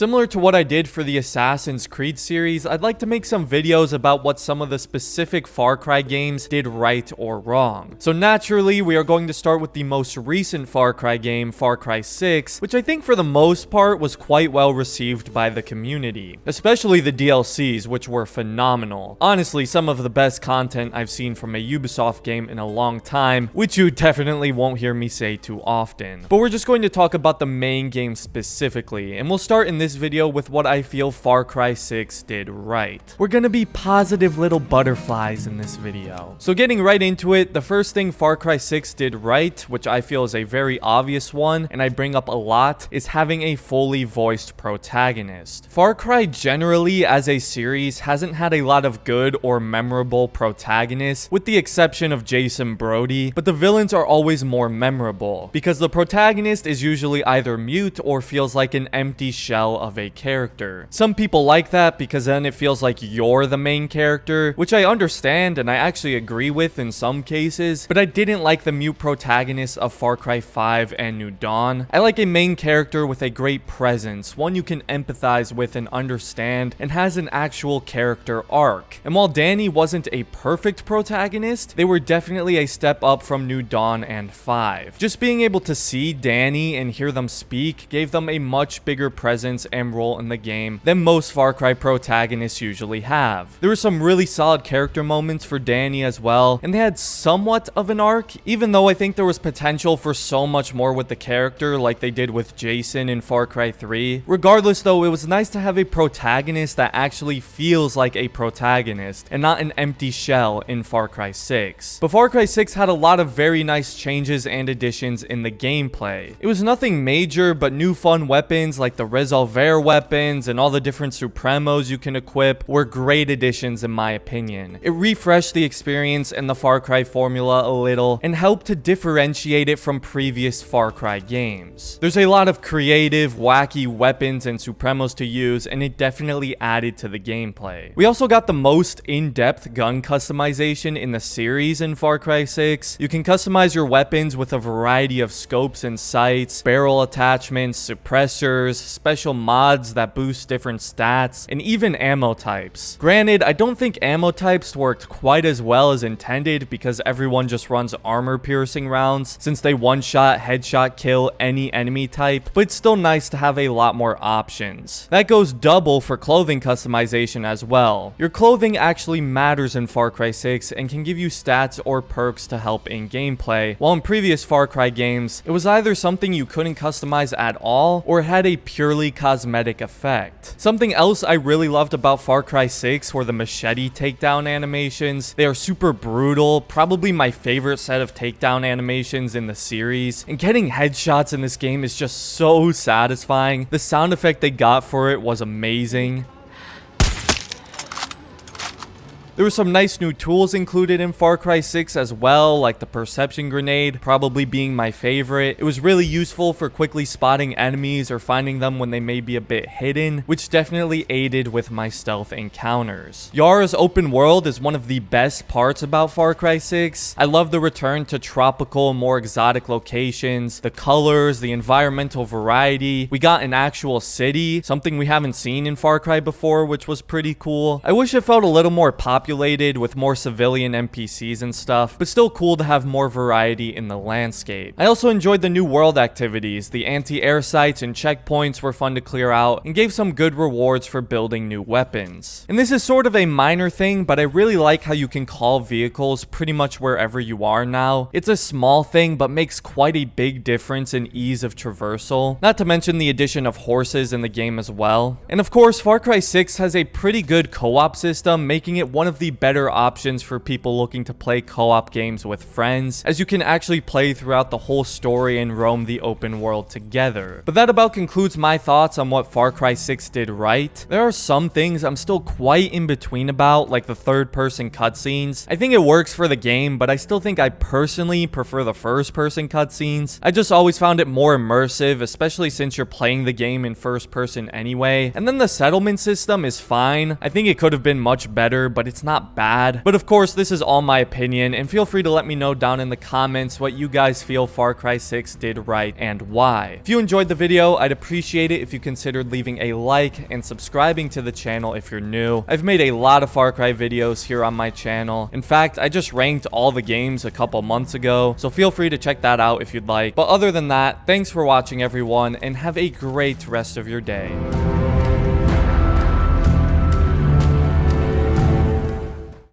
Similar to what I did for the Assassin's Creed series, I'd like to make some videos about what some of the specific Far Cry games did right or wrong. So naturally, we are going to start with the most recent Far Cry game, Far Cry 6, which I think for the most part was quite well received by the community, especially the DLCs, which were phenomenal. Honestly, some of the best content I've seen from a Ubisoft game in a long time, which you definitely won't hear me say too often. But we're just going to talk about the main game specifically, and we'll start in this video with what I feel Far Cry 6 did right. We're gonna be positive little butterflies in this video. So getting right into it, the first thing Far Cry 6 did right, which I feel is a very obvious one, and I bring up a lot, is having a fully voiced protagonist. Far Cry generally as a series hasn't had a lot of good or memorable protagonists, with the exception of Jason Brody, but the villains are always more memorable, because the protagonist is usually either mute or feels like an empty shell of a character. Some people like that because then it feels like you're the main character, which I understand and I actually agree with in some cases, but I didn't like the mute protagonists of Far Cry 5 and New Dawn. I like a main character with a great presence, one you can empathize with and understand, and has an actual character arc. And while Danny wasn't a perfect protagonist, they were definitely a step up from New Dawn and 5. Just being able to see Danny and hear them speak gave them a much bigger presence and role in the game than most Far Cry protagonists usually have. There were some really solid character moments for Danny as well, and they had somewhat of an arc, even though I think there was potential for so much more with the character like they did with Jason in Far Cry 3. Regardless though, it was nice to have a protagonist that actually feels like a protagonist and not an empty shell in Far Cry 6. But Far Cry 6 had a lot of very nice changes and additions in the gameplay. It was nothing major, but new fun weapons like the Resolver weapons and all the different Supremos you can equip were great additions in my opinion. It refreshed the experience and the Far Cry formula a little and helped to differentiate it from previous Far Cry games. There's a lot of creative, wacky weapons and Supremos to use, and it definitely added to the gameplay. We also got the most in-depth gun customization in the series in Far Cry 6. You can customize your weapons with a variety of scopes and sights, barrel attachments, suppressors, special mods that boost different stats, and even ammo types. Granted, I don't think ammo types worked quite as well as intended because everyone just runs armor-piercing rounds since they one-shot, headshot kill any enemy type, but it's still nice to have a lot more options. That goes double for clothing customization as well. Your clothing actually matters in Far Cry 6 and can give you stats or perks to help in gameplay, while in previous Far Cry games, it was either something you couldn't customize at all or had a purely cosmetic effect. Something else I really loved about Far Cry 6 were the machete takedown animations. They are super brutal, probably my favorite set of takedown animations in the series, and getting headshots in this game is just so satisfying. The sound effect they got for it was amazing. There were some nice new tools included in Far Cry 6 as well, like the perception grenade, probably being my favorite. It was really useful for quickly spotting enemies or finding them when they may be a bit hidden, which definitely aided with my stealth encounters. Yara's open world is one of the best parts about Far Cry 6. I love the return to tropical, more exotic locations, the colors, the environmental variety. We got an actual city, something we haven't seen in Far Cry before, which was pretty cool. I wish it felt a little more popular with more civilian NPCs and stuff, but still cool to have more variety in the landscape. I also enjoyed the new world activities. The anti-air sites and checkpoints were fun to clear out and gave some good rewards for building new weapons. And this is sort of a minor thing, but I really like how you can call vehicles pretty much wherever you are now. It's a small thing, but makes quite a big difference in ease of traversal. Not to mention the addition of horses in the game as well. And of course, Far Cry 6 has a pretty good co-op system, making it one of the better options for people looking to play co-op games with friends, as you can actually play throughout the whole story and roam the open world together. But that about concludes my thoughts on what Far Cry 6 did right. There are some things I'm still quite in between about, like the third-person cutscenes. I think it works for the game, but I still think I personally prefer the first-person cutscenes. I just always found it more immersive, especially since you're playing the game in first person anyway. And then the settlement system is fine. I think it could have been much better, but it's it's not bad. But of course, this is all my opinion, and feel free to let me know down in the comments what you guys feel Far Cry 6 did right and why. If you enjoyed the video, I'd appreciate it if you considered leaving a like and subscribing to the channel if you're new. I've made a lot of Far Cry videos here on my channel. In fact, I just ranked all the games a couple months ago, so feel free to check that out if you'd like. But other than that, thanks for watching everyone, and have a great rest of your day.